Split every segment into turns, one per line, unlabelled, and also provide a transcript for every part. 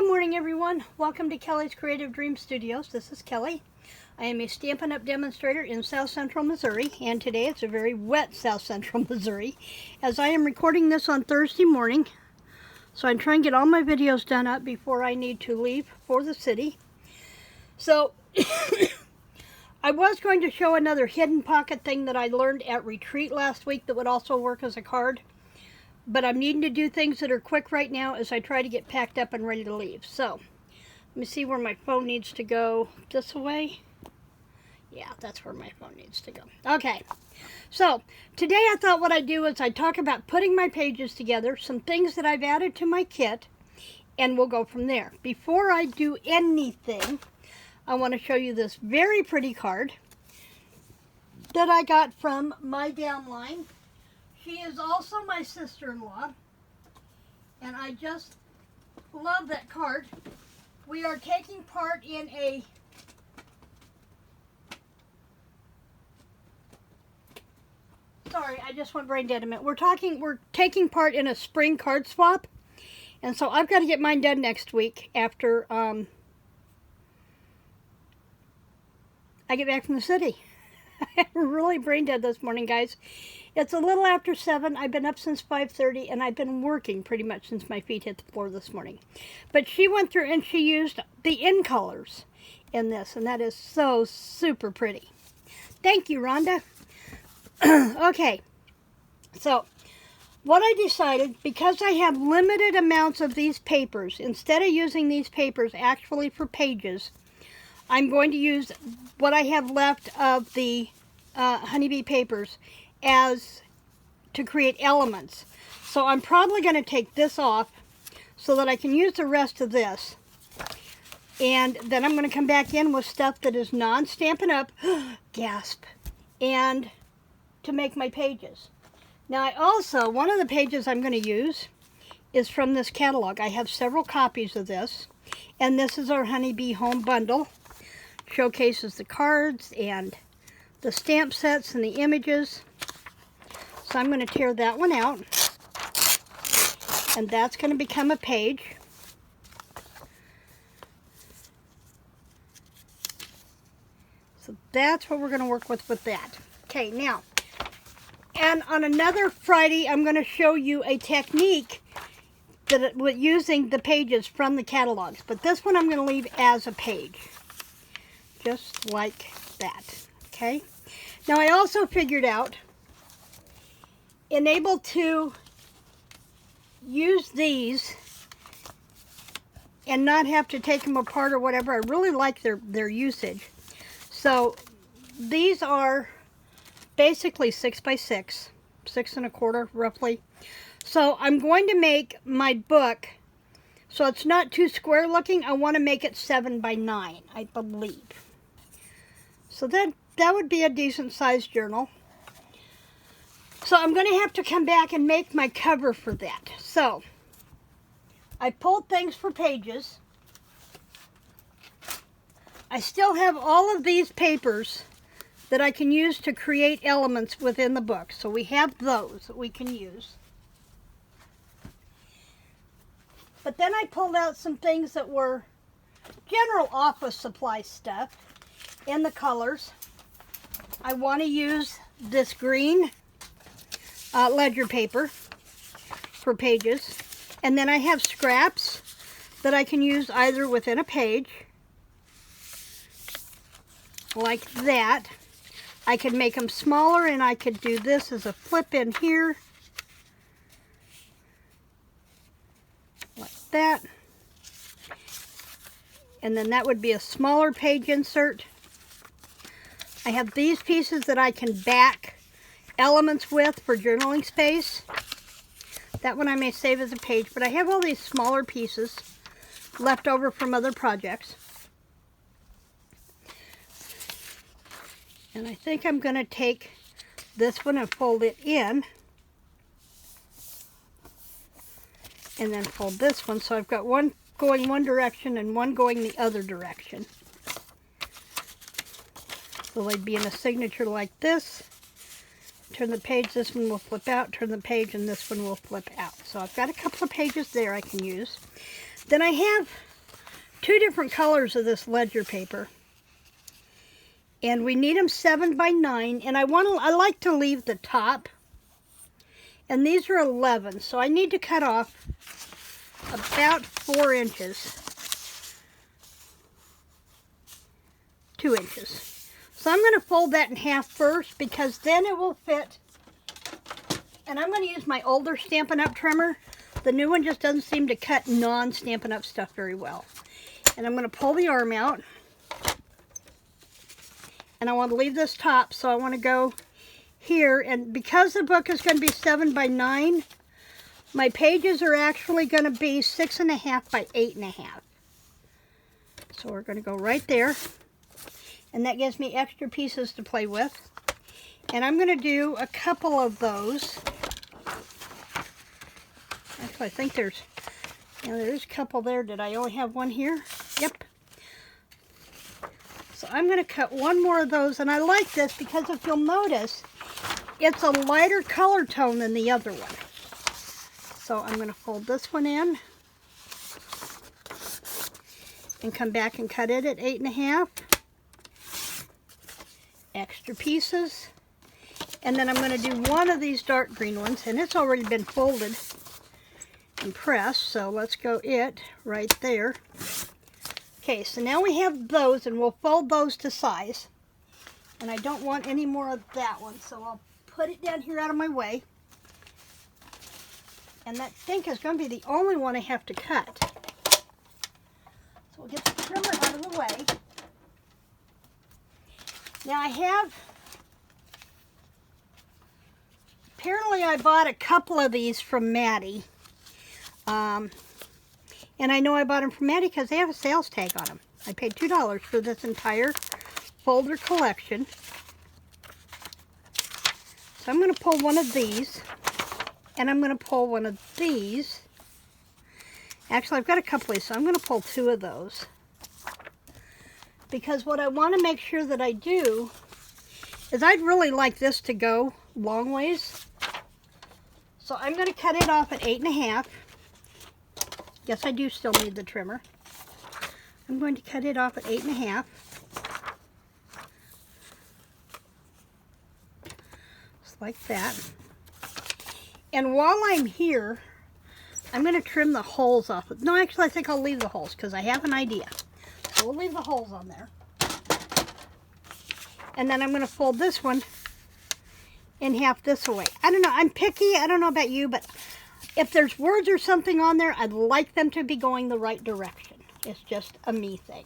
Good morning, everyone. Welcome to Kelly's Creative Dream Studios. This is Kelly. I am a Stampin' Up! Demonstrator in South Central Missouri, and today it's a very wet South Central Missouri, as I am recording this on Thursday morning. So I'm trying to get all my videos done up before I need to leave for the city. So I was going to show another hidden pocket thing that I learned at retreat last week that would also work as a card. But I'm needing to do things that are quick right now as I try to get packed up and ready to leave. So, let me see where my phone needs to go. This way? Yeah, that's where my phone needs to go. Okay, so today I thought what I'd do is I'd talk about putting my pages together, some things that I've added to my kit, and we'll go from there. Before I do anything, I want to show you this very pretty card that I got from my downline. She is also my sister-in-law, and I just love that card. We are taking part in a I just went brain dead a minute. We're taking part in a spring card swap, and so I've got to get mine done next week after I get back from the city. I'm really brain dead this morning, guys. It's a little after 7. I've been up since 5:30, and I've been working pretty much since my feet hit the floor this morning. But she went through and she used the in colors in this, and that is so super pretty. Thank you, Rhonda. Okay, so what I decided, because I have limited amounts of these papers, instead of using these papers actually for pages, I'm going to use what I have left of the honeybee papers as to create elements. So I'm probably going to take this off so that I can use the rest of this. And then I'm going to come back in with stuff that is non-Stampin' Up! Gasp! And to make my pages. Now I also, one of the pages I'm going to use is from this catalog. I have several copies of this. And this is our Honeybee Home Bundle. Showcases the cards and the stamp sets and the images. So I'm going to tear that one out, and that's going to become a page. So that's what we're going to work with that. Okay, now, and on another Friday, I'm going to show you a technique that with using the pages from the catalogs, but this one I'm going to leave as a page. Just like that, okay? Now I also figured out, able to use these and not have to take them apart or whatever. I really like their usage. So these are basically 6 by 6, 6 1/4 roughly. So I'm going to make my book, so it's not too square looking. I want to make it 7 by 9, I believe. So that would be a decent sized journal. So I'm going to have to come back and make my cover for that. So I pulled things for pages. I still have all of these papers that I can use to create elements within the book. So we have those that we can use. But then I pulled out some things that were general office supply stuff in the colors. I want to use this green ledger paper for pages, and then I have scraps that I can use either within a page like that. I could make them smaller, and I could do this as a flip in here like that, and then that would be a smaller page insert. I have these pieces that I can back elements with for journaling space. That one I may save as a page, but I have all these smaller pieces left over from other projects. And I think I'm going to take this one and fold it in, and then fold this one, so I've got one going one direction and one going the other direction. So they'd be in a signature like this. Turn the page, this one will flip out, turn the page, and this one will flip out. So I've got a couple of pages there I can use. Then I have two different colors of this ledger paper. And we need them 7 by 9, and I like to leave the top. And these are 11, so I need to cut off about 4 inches. 2 inches. So I'm going to fold that in half first because then it will fit. And I'm going to use my older Stampin' Up! Trimmer. The new one just doesn't seem to cut non-Stampin' Up! Stuff very well. And I'm going to pull the arm out. And I want to leave this top, so I want to go here. And because the book is going to be 7 by 9, my pages are actually going to be 6.5 by 8.5. So we're going to go right there. And that gives me extra pieces to play with. And I'm going to do a couple of those. Actually, I think there's a couple there. Did I only have one here? Yep. So I'm going to cut one more of those, and I like this because if you'll notice, it's a lighter color tone than the other one. So I'm going to fold this one in and come back and cut it at 8.5. Extra pieces. And then I'm going to do one of these dark green ones, and it's already been folded and pressed, so let's go it right there. Okay, so now we have those, and we'll fold those to size. And I don't want any more of that one, so I'll put it down here out of my way. And that think is going to be the only one I have to cut. So we'll get the trimmer out of the way. Now apparently I bought a couple of these from Maddie. And I know I bought them from Maddie because they have a sales tag on them. I paid $2 for this entire folder collection. So I'm going to pull one of these, and I'm going to pull one of these. Actually, I've got a couple of these, so I'm going to pull 2 of those. Because what I want to make sure that I do is I'd really like this to go long ways. So I'm going to cut it off at 8.5. Yes, I do still need the trimmer. I'm going to cut it off at 8.5. Just like that. And while I'm here, I'm going to trim the holes off. No, actually, I think I'll leave the holes because I have an idea. So we'll leave the holes on there. And then I'm going to fold this one in half this away. I don't know. I'm picky. I don't know about you, but if there's words or something on there, I'd like them to be going the right direction. It's just a me thing.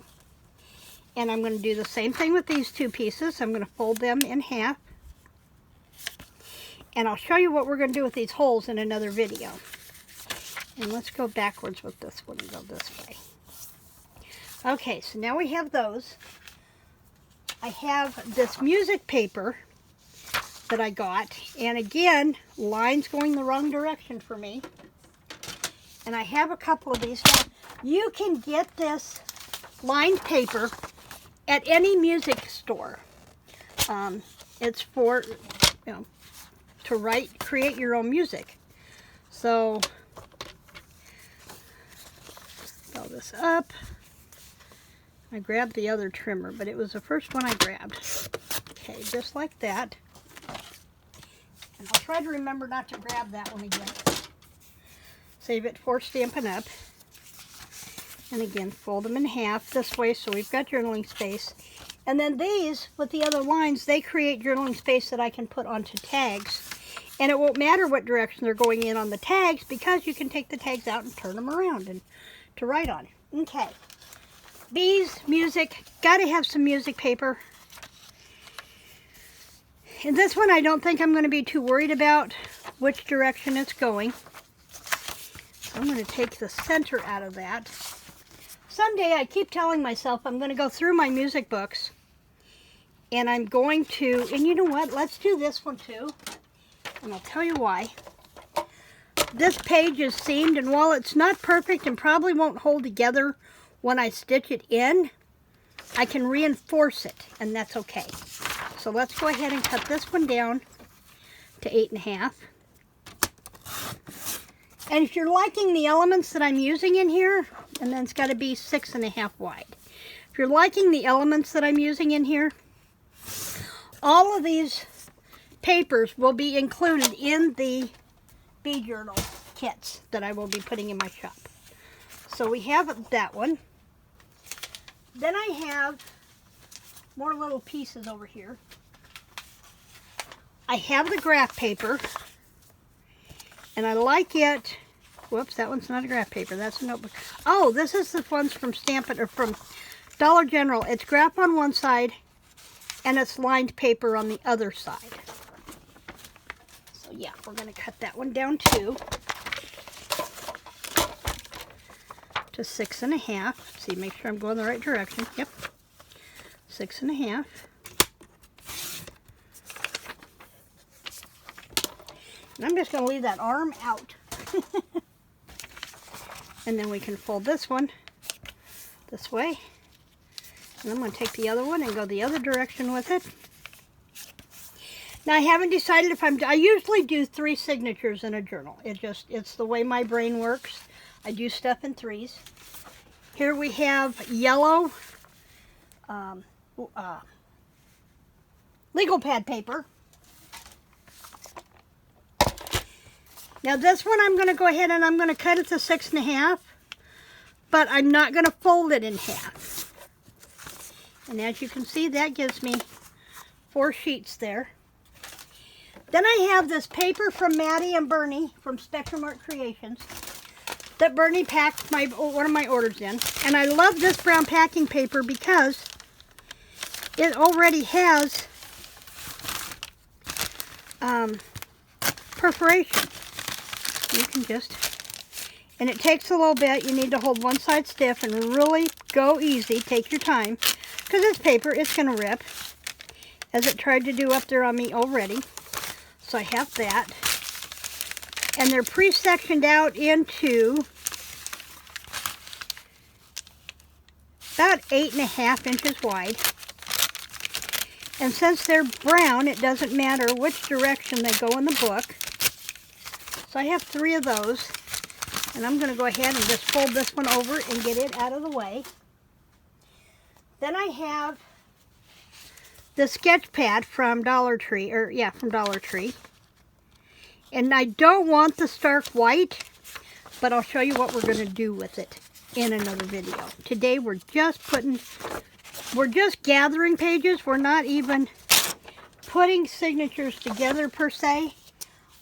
And I'm going to do the same thing with these 2 pieces. I'm going to fold them in half. And I'll show you what we're going to do with these holes in another video. And let's go backwards with this one and go this way. Okay, so now we have those. I have this music paper that I got, and again, lines going the wrong direction for me. And I have a couple of these. Now, you can get this lined paper at any music store. It's for, to create your own music. So, throw this up. I grabbed the other trimmer, but it was the first one I grabbed. Okay, just like that. And I'll try to remember not to grab that one again. Save it for Stampin' Up. And again, fold them in half this way so we've got journaling space. And then these, with the other lines, they create journaling space that I can put onto tags. And it won't matter what direction they're going in on the tags because you can take the tags out and turn them around and to write on. Okay. Bees, music, gotta have some music paper. And this one I don't think I'm going to be too worried about which direction it's going. So I'm going to take the center out of that. Someday I keep telling myself I'm going to go through my music books. And I'm going to, and you know what, let's do this one too. And I'll tell you why. This page is seamed, and while it's not perfect and probably won't hold together when I stitch it in, I can reinforce it, and that's okay. So let's go ahead and cut this one down to 8.5. And if you're liking the elements that I'm using in here, and then it's got to be 6.5 wide. If you're liking the elements that I'm using in here, all of these papers will be included in the bead journal kits that I will be putting in my shop. So we have that one. Then I have more little pieces over here. I have the graph paper, and I like it. Whoops, that one's not a graph paper. That's a notebook. Oh, this is the ones from Stampin' or from Dollar General. It's graph on one side, and it's lined paper on the other side. So yeah, we're going to cut that one down too to 6.5. See, make sure I'm going the right direction. Yep, 6.5. And I'm just going to leave that arm out. And then we can fold this one this way. And I'm going to take the other one and go the other direction with it. Now I haven't decided if I usually do 3 signatures in a journal. It's the way my brain works. I do stuff in 3s. Here we have yellow legal pad paper. Now this one I'm going to go ahead and I'm going to cut it to 6.5, but I'm not going to fold it in half. And as you can see, that gives me 4 sheets there. Then I have this paper from Maddie and Bernie from Spectrum Art Creations that Bernie packed one of my orders in. And I love this brown packing paper because it already has perforation. You can just, and it takes a little bit. You need to hold one side stiff and really go easy. Take your time, because this paper, it's going to rip, as it tried to do up there on me already. So I have that. And they're pre-sectioned out into about 8.5 inches wide. And since they're brown, it doesn't matter which direction they go in the book. So I have 3 of those, and I'm going to go ahead and just fold this one over and get it out of the way. Then I have the sketch pad from Dollar Tree, from Dollar Tree. And I don't want the stark white, but I'll show you what we're going to do with it in another video. Today we're just gathering pages. We're not even putting signatures together per se.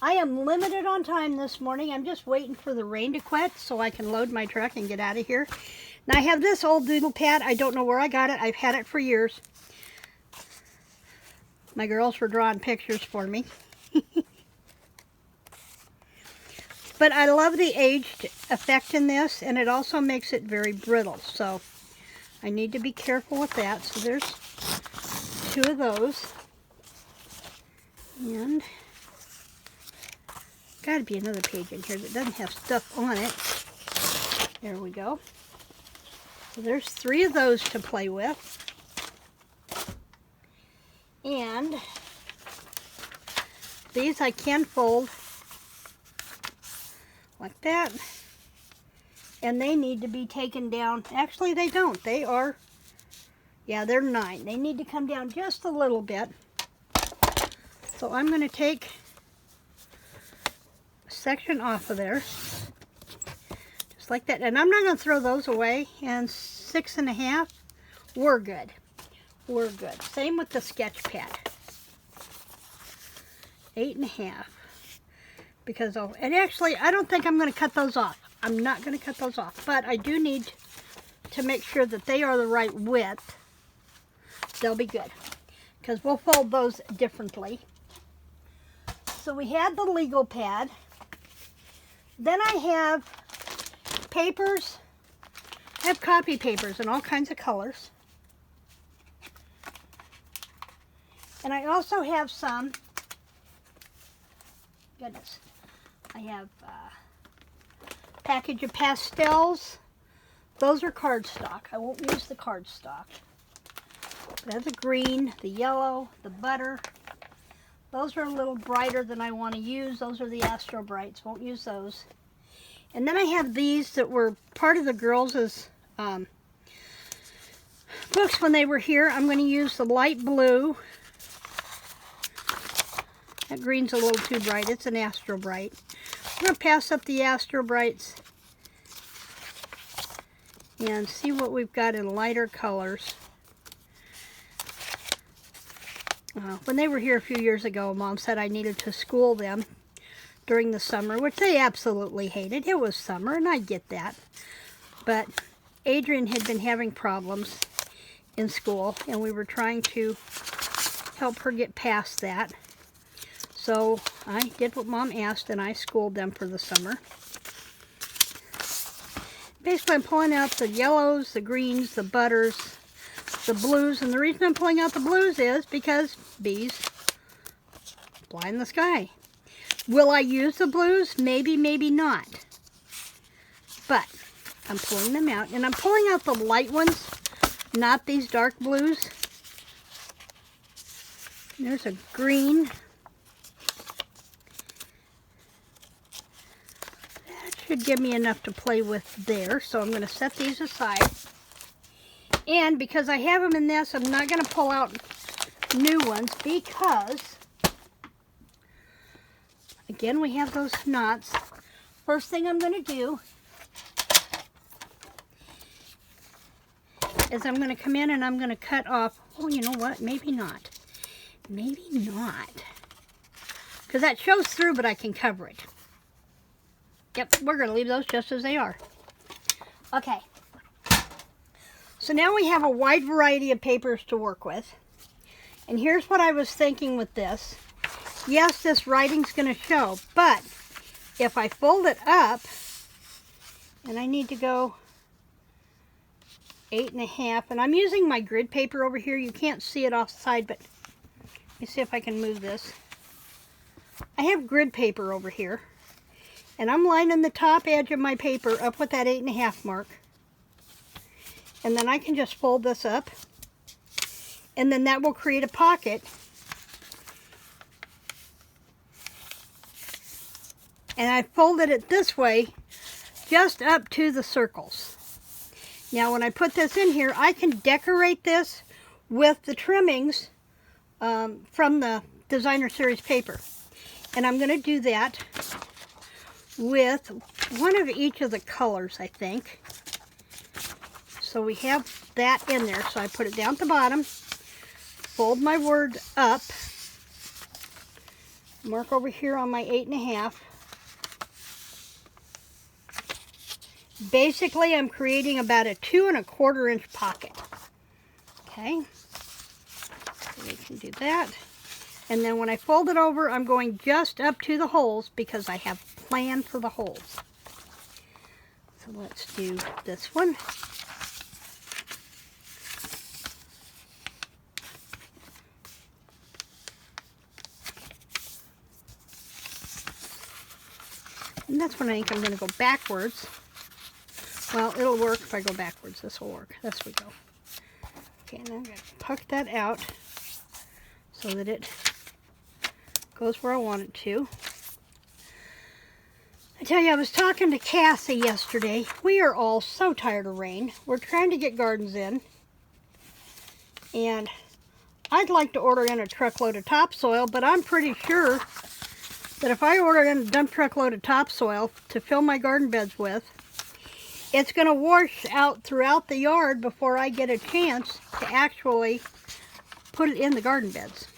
I am limited on time this morning. I'm just waiting for the rain to quit so I can load my truck and get out of here. Now I have this old doodle pad. I don't know where I got it. I've had it for years. My girls were drawing pictures for me. But I love the aged effect in this, and it also makes it very brittle. So I need to be careful with that. So there's 2 of those. And got to be another page in here that doesn't have stuff on it. There we go. So there's 3 of those to play with. And these I can fold like that. And they need to be taken down. Actually, they don't. They are, yeah, they're 9. They need to come down just a little bit. So I'm going to take section off of there, just like that, and I'm not going to throw those away. And 6.5, we're good. We're good. Same with the sketch pad. 8.5, because and actually I don't think I'm going to cut those off. I'm not going to cut those off, but I do need to make sure that they are the right width. They'll be good, because we'll fold those differently. So we had the legal pad. Then I have papers. I have copy papers in all kinds of colors. And I also have some, goodness, I have a package of pastels. Those are cardstock. I won't use the cardstock. But I have the green, the yellow, the butter. Those are a little brighter than I want to use. Those are the Astro Brights. Won't use those. And then I have these that were part of the girls' books when they were here. I'm going to use the light blue. That green's a little too bright. It's an Astro Bright. I'm going to pass up the Astro Brights and see what we've got in lighter colors. When they were here a few years ago, Mom said I needed to school them during the summer, which they absolutely hated. It was summer, and I get that. But Adrian had been having problems in school, and we were trying to help her get past that. So I did what Mom asked, and I schooled them for the summer. Basically, I'm pulling out the yellows, the greens, the butters, the blues, and the reason I'm pulling out the blues is because bees fly in the sky. Will I use the blues? Maybe, maybe not. But I'm pulling them out, and I'm pulling out the light ones, not these dark blues. There's a green. That should give me enough to play with there, so I'm going to set these aside. And because I have them in this, I'm not going to pull out new ones because, again, we have those knots. First thing I'm going to do is I'm going to come in and I'm going to cut off, oh, you know what, maybe not. Maybe not. Because that shows through, but I can cover it. Yep, we're going to leave those just as they are. Okay. So now we have a wide variety of papers to work with. And here's what I was thinking with this. Yes, this writing's going to show, but if I fold it up, and I need to go 8.5, and I'm using my grid paper over here. You can't see it off the side, but let me see if I can move this. I have grid paper over here, and I'm lining the top edge of my paper up with that 8.5 mark. And then I can just fold this up, and then that will create a pocket. And I folded it this way, just up to the circles. Now when I put this in here, I can decorate this with the trimmings from the Designer Series paper. And I'm going to do that with one of each of the colors, I think. So we have that in there. So I put it down at the bottom, fold my word up, mark over here on my 8.5. Basically, I'm creating about a 2 1/4 inch pocket. Okay, so we can do that. And then when I fold it over, I'm going just up to the holes because I have planned for the holes. So let's do this one. And that's when I think I'm going to go backwards. Well, it'll work if I go backwards. This will work. This we go. Okay, and I'm going to puck that out so that it goes where I want it to. I tell you, I was talking to Cassie yesterday. We are all so tired of rain. We're trying to get gardens in. And I'd like to order in a truckload of topsoil, but I'm pretty sure that if I order in a dump truckload of topsoil to fill my garden beds with, it's going to wash out throughout the yard before I get a chance to actually put it in the garden beds.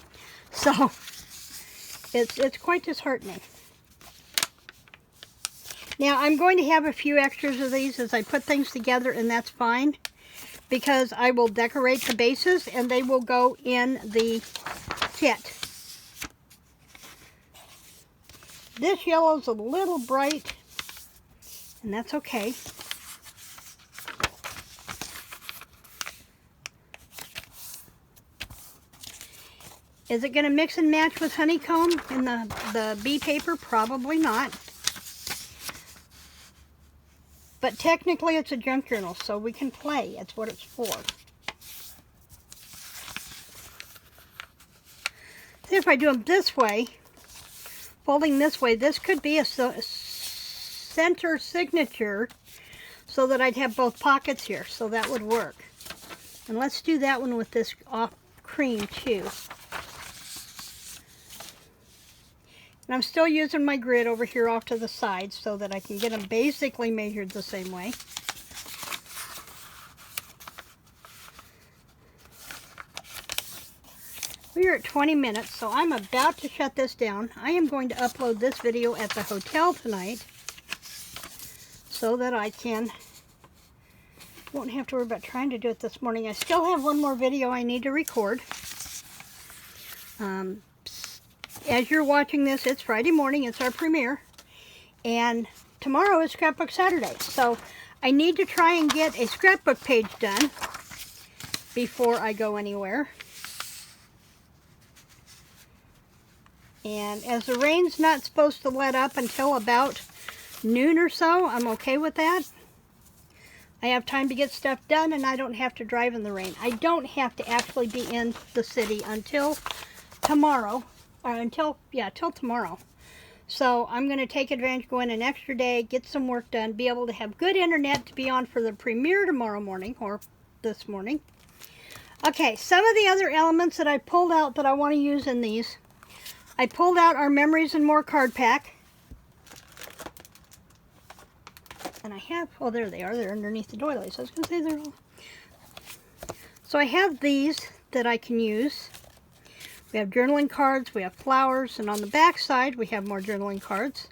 So it's quite disheartening. Now I'm going to have a few extras of these as I put things together, and that's fine because I will decorate the bases and they will go in the kit. This yellow's a little bright, and that's okay. Is it going to mix and match with honeycomb in the bee paper? Probably not. But technically it's a junk journal, so we can play. That's what it's for. See, if I do them this way, folding this way, this could be a center signature so that I'd have both pockets here, so that would work. And let's do that one with this off cream too. And I'm still using my grid over here off to the side so that I can get them basically measured the same way. We are at 20 minutes, so I'm about to shut this down. I am going to upload this video at the hotel tonight so that I won't have to worry about trying to do it this morning. I still have one more video I need to record. As you're watching this, it's Friday morning. It's our premiere. And tomorrow is Scrapbook Saturday. So I need to try and get a scrapbook page done before I go anywhere. And as the rain's not supposed to let up until about noon or so, I'm okay with that. I have time to get stuff done and I don't have to drive in the rain. I don't have to actually be in the city until tomorrow. Till tomorrow. So I'm going to take advantage, go in an extra day, get some work done, be able to have good internet to be on for the premiere tomorrow morning, or this morning. Okay, some of the other elements that I pulled out that I want to use in these. I pulled out our Memories and More card pack. And I have, oh there they are, they're underneath the doilies. I was going to say they're all. So I have these that I can use. We have journaling cards, we have flowers, and on the back side we have more journaling cards.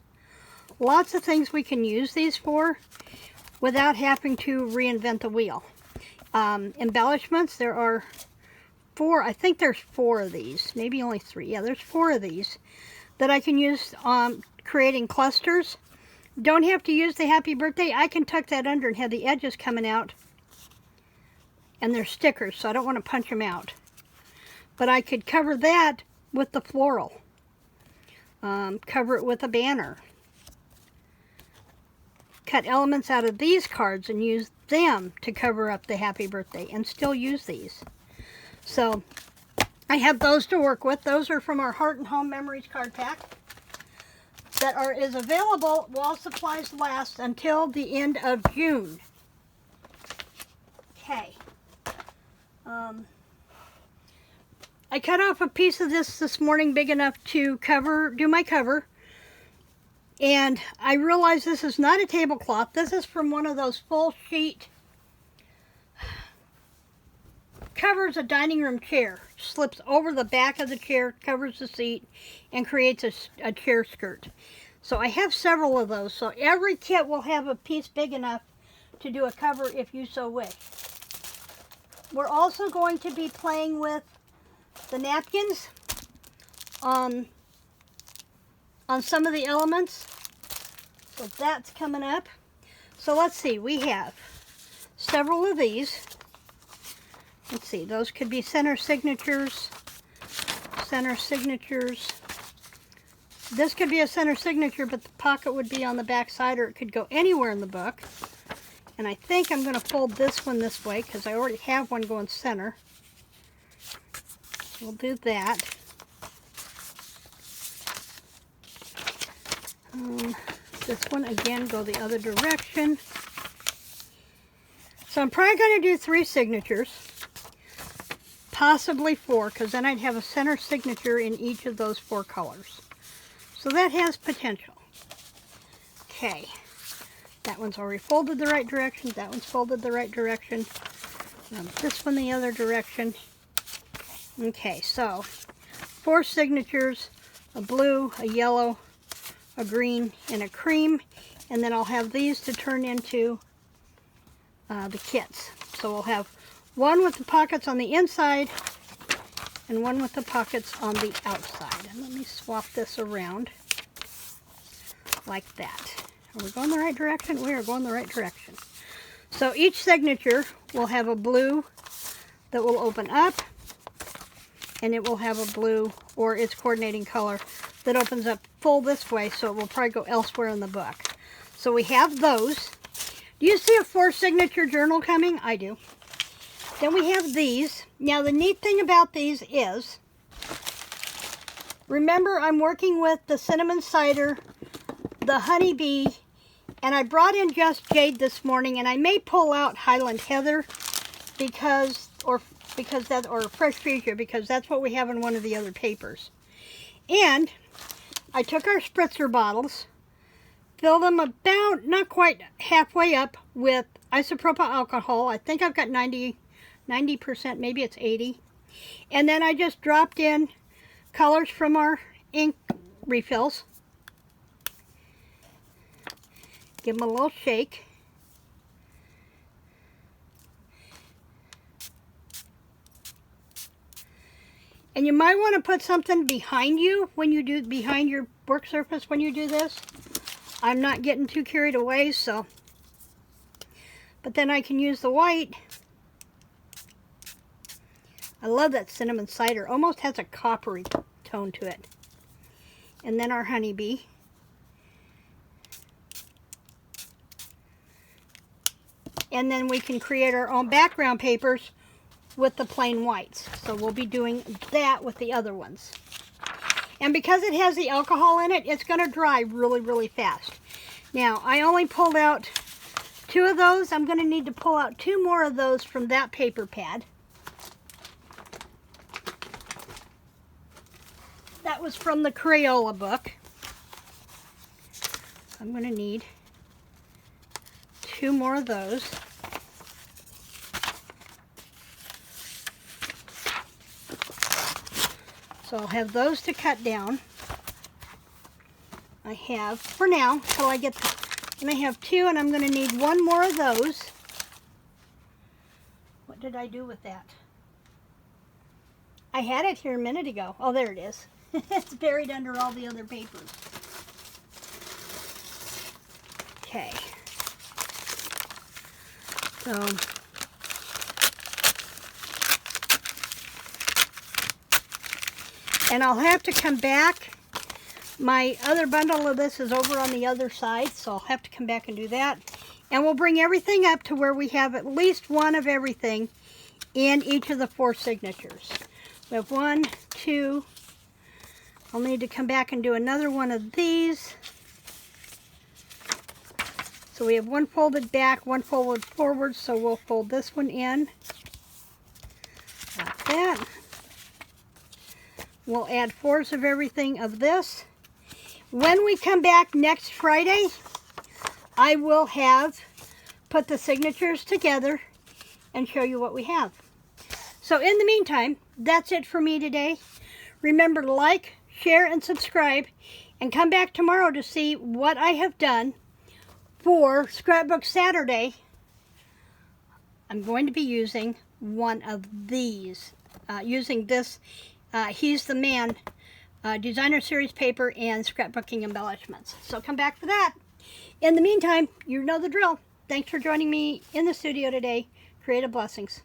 Lots of things we can use these for without having to reinvent the wheel. Embellishments, there are four, I think there's 4 of these, maybe only 3. Yeah, there's 4 of these that I can use creating clusters. Don't have to use the happy birthday. I can tuck that under and have the edges coming out. And they're stickers, so I don't want to punch them out. But I could cover that with the floral. Cover it with a banner. Cut elements out of these cards and use them to cover up the happy birthday and still use these. So I have those to work with. Those are from our Heart and Home Memories card pack that is available while supplies last until the end of June. Okay. I cut off a piece of this morning big enough to do my cover. And I realize this is not a tablecloth. This is from one of those full sheet covers a dining room chair. Slips over the back of the chair, covers the seat, and creates a chair skirt. So I have several of those. So every kit will have a piece big enough to do a cover if you so wish. We're also going to be playing with the napkins on some of the elements. So that's coming up. So let's see, we have several of these. Let's see, those could be center signatures. This could be a center signature, but the pocket would be on the back side, or it could go anywhere in the book. And I think I'm going to fold this one this way because I already have one going center. We'll do that. This one again go the other direction. So I'm probably going to do 3 signatures, possibly 4, because then I'd have a center signature in each of those 4 colors. So that has potential. Okay, that one's already folded the right direction. That one's folded the right direction. This one the other direction. Okay, so 4 signatures, a blue, a yellow, a green, and a cream. And then I'll have these to turn into the kits. So we'll have one with the pockets on the inside and one with the pockets on the outside. And let me swap this around like that. Are we going the right direction? We are going the right direction. So each signature will have a blue that will open up, and it will have a blue or its coordinating color that opens up full this way, so it will probably go elsewhere in the book. So we have those. Do you see a 4 signature journal coming? I do. Then we have these. Now the neat thing about these is, remember I'm working with the cinnamon cider, the honeybee, And I brought in Just Jade this morning, and I may pull out Highland Heather or Fresh Fuchsia, because that's what we have in one of the other papers. And I took our spritzer bottles, filled them about, not quite halfway up, with isopropyl alcohol. I think I've got 90%, maybe it's 80. And then I just dropped in colors from our ink refills. Give them a little shake. And you might want to put something behind you when you do, behind your work surface when you do this. I'm not getting too carried away, so. But then I can use the white. I love that cinnamon cider. Almost has a coppery tone to it. And then our honeybee. And then we can create our own background papers with the plain whites. So we'll be doing that with the other ones. And because it has the alcohol in it, it's going to dry really, really fast. Now, I only pulled out 2 of those. I'm going to need to pull out 2 more of those from that paper pad. That was from the Crayola book. I'm going to need 2 more of those. So I'll have those to cut down. I have, for now, till I get and I have 2, and I'm going to need 1 more of those. What did I do with that? I had it here a minute ago. Oh, there it is. It's buried under all the other papers. Okay. So, and I'll have to come back. My other bundle of this is over on the other side, so I'll have to come back and do that. And we'll bring everything up to where we have at least one of everything in each of the 4 signatures. We have 1, 2. I'll need to come back and do another one of these. So we have 1 folded back, 1 folded forward, so we'll fold this one in like that. We'll add 4s of everything of this. When we come back next Friday, I will have put the signatures together and show you what we have. So in the meantime, that's it for me today. Remember to like, share, and subscribe, and come back tomorrow to see what I have done for Scrapbook Saturday. I'm going to be using one of these, using this He's the Man Designer Series paper and scrapbooking embellishments. So come back for that. In the meantime, you know the drill. Thanks for joining me in the studio today. Creative blessings.